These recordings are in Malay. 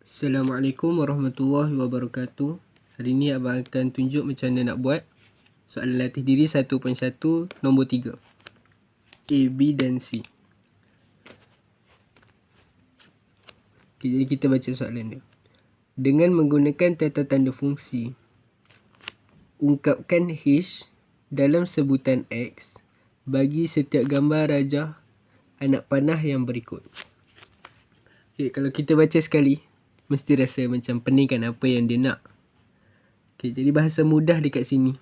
Assalamualaikum warahmatullahi wabarakatuh. Hari ni abang akan tunjuk macam mana nak buat soalan latih diri 1.1 nombor 3. A, B dan C. Okay, jadi kita baca soalan dia. Dengan menggunakan tata tanda fungsi, ungkapkan H dalam sebutan X bagi setiap gambar rajah anak panah yang berikut. Okay, kalau kita baca sekali, mesti rasa macam pening kan apa yang dia nak. Okay, jadi bahasa mudah dekat sini.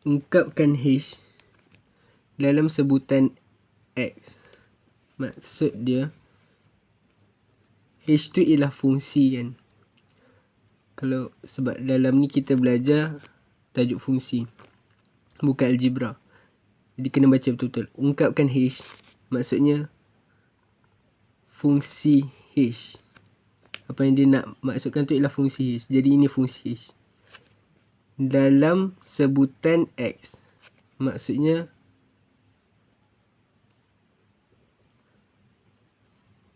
Ungkapkan H dalam sebutan X. Maksud dia, H tu ialah fungsi kan. Kalau sebab dalam ni kita belajar tajuk fungsi, bukan algebra. Jadi kena baca betul-betul. Ungkapkan H, maksudnya fungsi H. Apa yang dia nak maksudkan tu ialah fungsi H. Jadi ini fungsi H dalam sebutan X. Maksudnya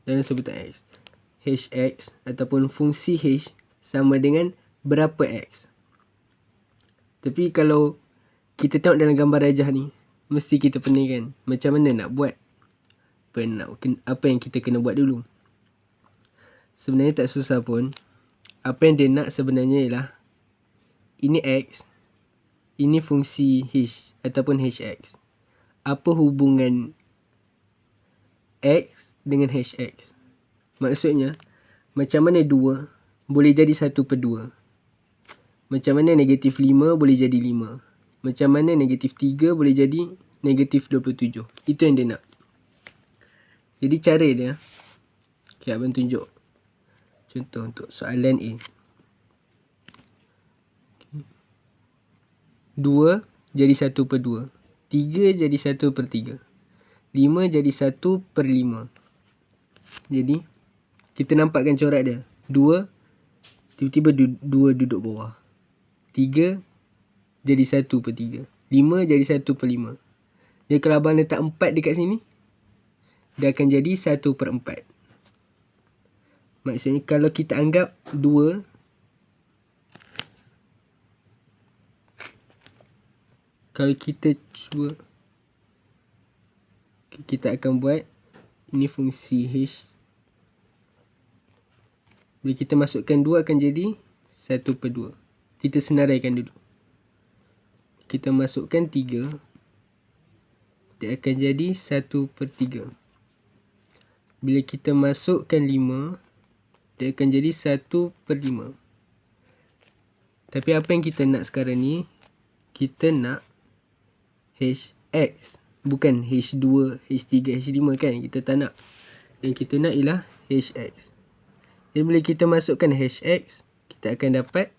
dalam sebutan X, Hx ataupun fungsi H sama dengan berapa X. Tapi kalau kita tengok dalam gambar rajah ni, mesti kita pening kan, macam mana nak buat, apa yang kita kena buat dulu. Sebenarnya tak susah pun. Apa yang dia nak sebenarnya ialah ini X, ini fungsi H ataupun Hx. Apa hubungan X dengan Hx? Maksudnya, macam mana 2 boleh jadi 1/2? Macam mana negatif 5 boleh jadi 5? Macam mana negatif 3 boleh jadi negatif 27? Itu yang dia nak. Jadi cara dia, okay, abang tunjuk contoh untuk soalan A. 2 jadi 1/2, 3 jadi 1/3, 5 jadi 1/5. Jadi kita nampakkan corak dia. 2 tiba-tiba 2 duduk bawah, 3 jadi 1/3, 5 jadi 1/5. Jadi kalau abang letak 4 dekat sini, dia akan jadi 1/4. Maksudnya kalau kita anggap 2, kalau kita cuba, kita akan buat ini fungsi H. Bila kita masukkan 2 akan jadi 1/2. Kita senaraikan dulu. Kita masukkan 3, dia akan jadi 1/3. Bila kita masukkan 5, dia akan jadi 1/5. Tapi apa yang kita nak sekarang ni, kita nak Hx, bukan H2, H3, H5 kan. Kita tak nak. Yang kita nak ialah Hx. Jadi bila kita masukkan Hx, kita akan dapat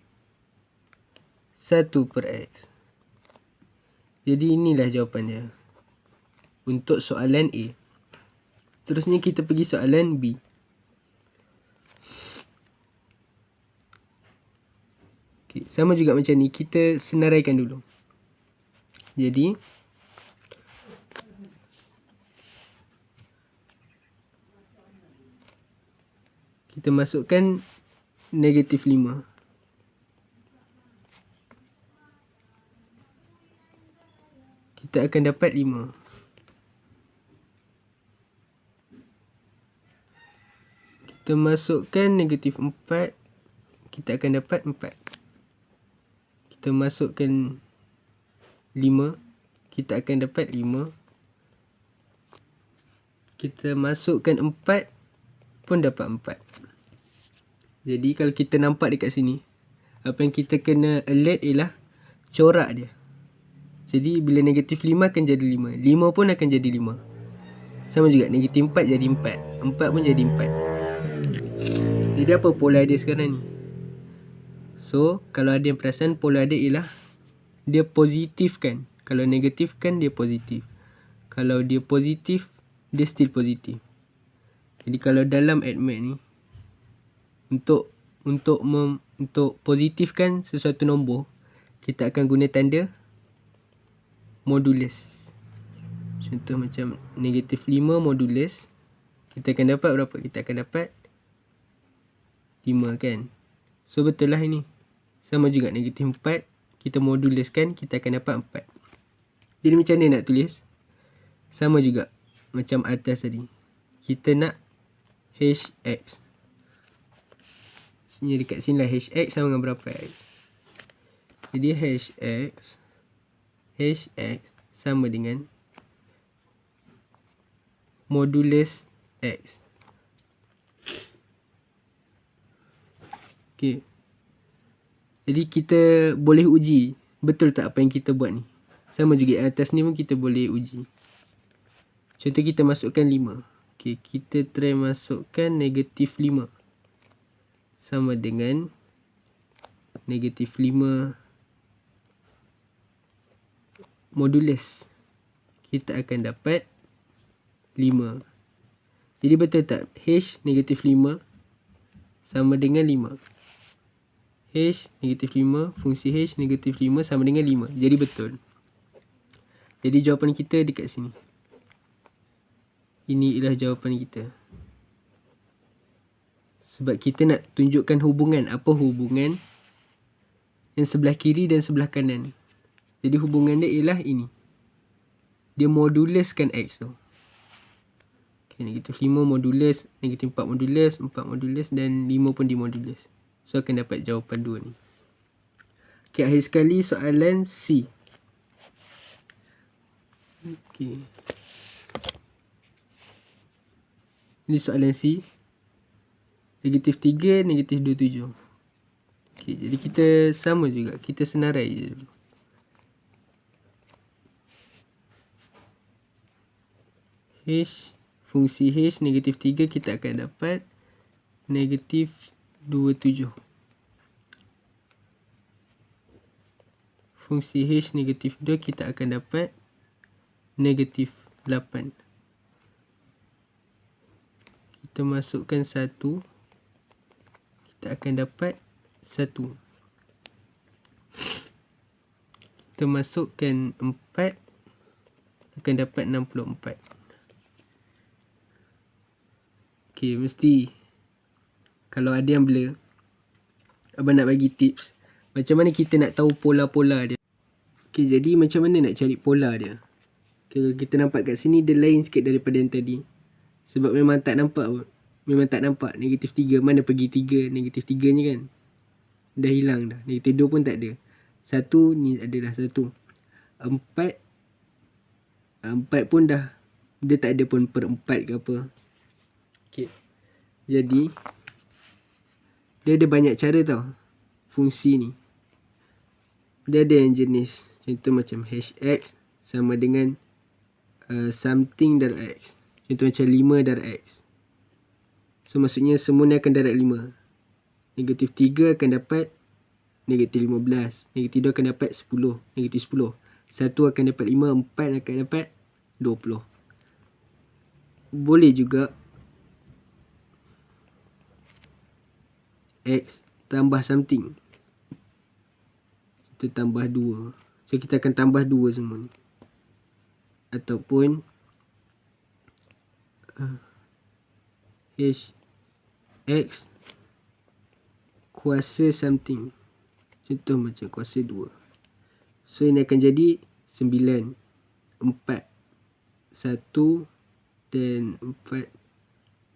1/x. Jadi inilah jawapan dia untuk soalan A. Terusnya kita pergi soalan B. Okay, sama juga macam ni, kita senaraikan dulu. Jadi kita masukkan negatif 5. Kita akan dapat 5. Kita masukkan negatif 4. Kita akan dapat 4. Kita masukkan 5. Kita akan dapat 5. Kita masukkan 4 pun dapat 4. Jadi kalau kita nampak dekat sini, apa yang kita kena alert ialah corak dia. Jadi bila negatif 5 akan jadi 5. 5 pun akan jadi 5. Sama juga negatif 4 jadi 4. 4 pun jadi 4. Jadi apa pola dia sekarang ni? So kalau ada yang perasan, pola dia ialah dia positif kan. Kalau negatif kan dia positif. Kalau dia positif, dia still positif. Jadi kalau dalam AddMath ni, untuk positifkan sesuatu nombor, kita akan guna tanda modulus. Contoh macam negatif 5 modulus, Kita akan dapat berapa? Kita akan dapat 5 kan. So betul lah ini. Sama juga negatif 4. Kita moduluskan, kita akan dapat 4. Jadi macam mana nak tulis? Sama juga macam atas tadi. Kita nak hx. Maksudnya dekat sini lah hx sama dengan berapa x. Jadi hx sama dengan modulus x. Okay. Jadi kita boleh uji betul tak apa yang kita buat ni. Sama juga atas ni pun kita boleh uji. Contoh kita masukkan 5. Okay, kita try masukkan negatif 5. Sama dengan negatif 5 modulus. Kita akan dapat 5. Jadi betul tak? H negatif 5 sama dengan 5. H negatif 5, fungsi H negatif 5 sama dengan 5. Jadi betul. Jadi jawapan kita dekat sini. Ini ialah jawapan kita. Sebab kita nak tunjukkan hubungan. Apa hubungan yang sebelah kiri dan sebelah kanan. Jadi hubungan dia ialah ini. Dia moduluskan X tu. Okay, negatif 5 modulus, negatif 4 modulus, 4 modulus dan 5 pun dimodulus. So akan dapat jawapan 2 ni. Okay, akhir sekali soalan C. Okay. Ini soalan C. Negatif 3, negatif 27. Okay, jadi kita sama juga. Kita senarai je dulu. H, fungsi H negatif 3 kita akan dapat negatif 27. Fungsi H negatif 2 kita akan dapat negatif 8. Kita masukkan 1. Kita akan dapat 1. Kita masukkan 4. Akan dapat 64. Okay, mesti kalau ada yang blur, abang nak bagi tips macam mana kita nak tahu pola-pola dia. Okay, jadi macam mana nak cari pola dia. Okay, kita nampak kat sini dia lain sikit daripada yang tadi. Sebab memang tak nampak pun. Memang tak nampak negatif 3. Mana pergi 3, negatif 3 ni kan. Dah hilang dah. Negatif 2 pun tak ada. 1 ni adalah 1. 4 pun dah. Dia tak ada pun per 4 ke apa. Okay. Jadi dia ada banyak cara tau. Fungsi ni. Dia ada yang jenis. Contoh macam hx sama dengan something darab x. Contoh macam 5 darab x. So maksudnya semua ni akan darab 5. Negatif 3 akan dapat negatif 15. Negatif 2 akan dapat 10. Negatif 10. 1 akan dapat 5. 4 akan dapat 20. Boleh juga x tambah something. Kita tambah 2. So kita akan tambah 2 semua ni. Ataupun h x kuasa something. Contoh macam kuasa 2. So ini akan jadi 9, 4, 1 dan 4,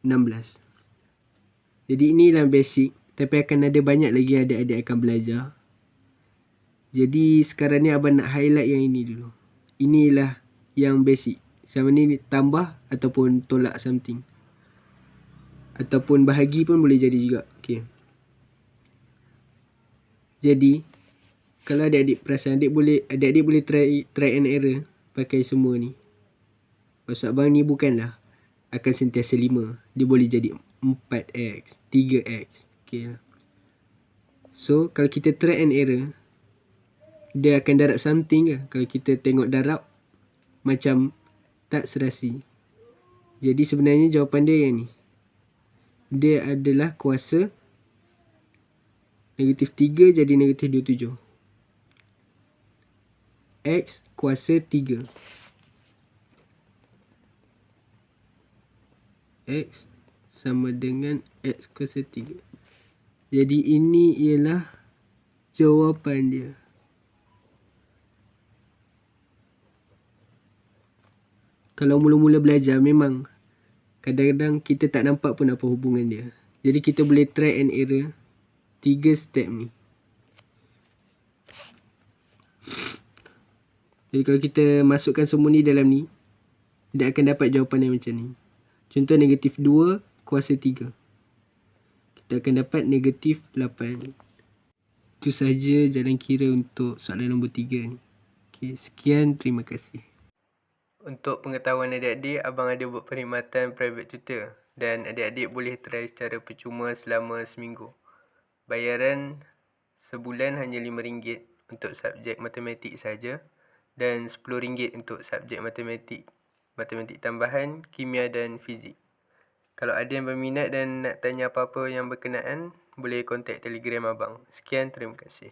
16. Jadi inilah basic. Tapi akan ada banyak lagi adik-adik akan belajar. Jadi sekarang ni abang nak highlight yang ini dulu. Inilah yang basic. Sama ni tambah ataupun tolak something. Ataupun bahagi pun boleh jadi juga. Okay. Jadi kalau adik-adik perasan, adik-adik boleh try and error pakai semua ni. Maksud abang ni bukanlah akan sentiasa 5. Dia boleh jadi 4x, 3x. Okay. So kalau kita try and error, dia akan darab something ke? Kalau kita tengok darab macam tak serasi. Jadi sebenarnya jawapan dia yang ni. Dia adalah kuasa negatif 3 jadi negatif 27. X kuasa 3. X sama dengan X kuasa 3. Jadi ini ialah jawapan dia. Kalau mula-mula belajar memang kadang-kadang kita tak nampak pun apa hubungan dia. Jadi kita boleh try and error 3 step ni. Jadi kalau kita masukkan semua ni dalam ni, kita akan dapat jawapan yang macam ni. Contoh negatif 2 kuasa 3. Kita akan dapat negatif 8. Itu sahaja jalan kira untuk soalan nombor 3 ni. Okay, sekian, terima kasih. Untuk pengetahuan adik-adik, abang ada buat perkhidmatan private tutor dan adik-adik boleh try secara percuma selama seminggu. Bayaran sebulan hanya RM5 untuk subjek matematik saja dan RM10 untuk subjek matematik tambahan, kimia dan fizik. Kalau ada yang berminat dan nak tanya apa-apa yang berkenaan, boleh kontak Telegram abang. Sekian, terima kasih.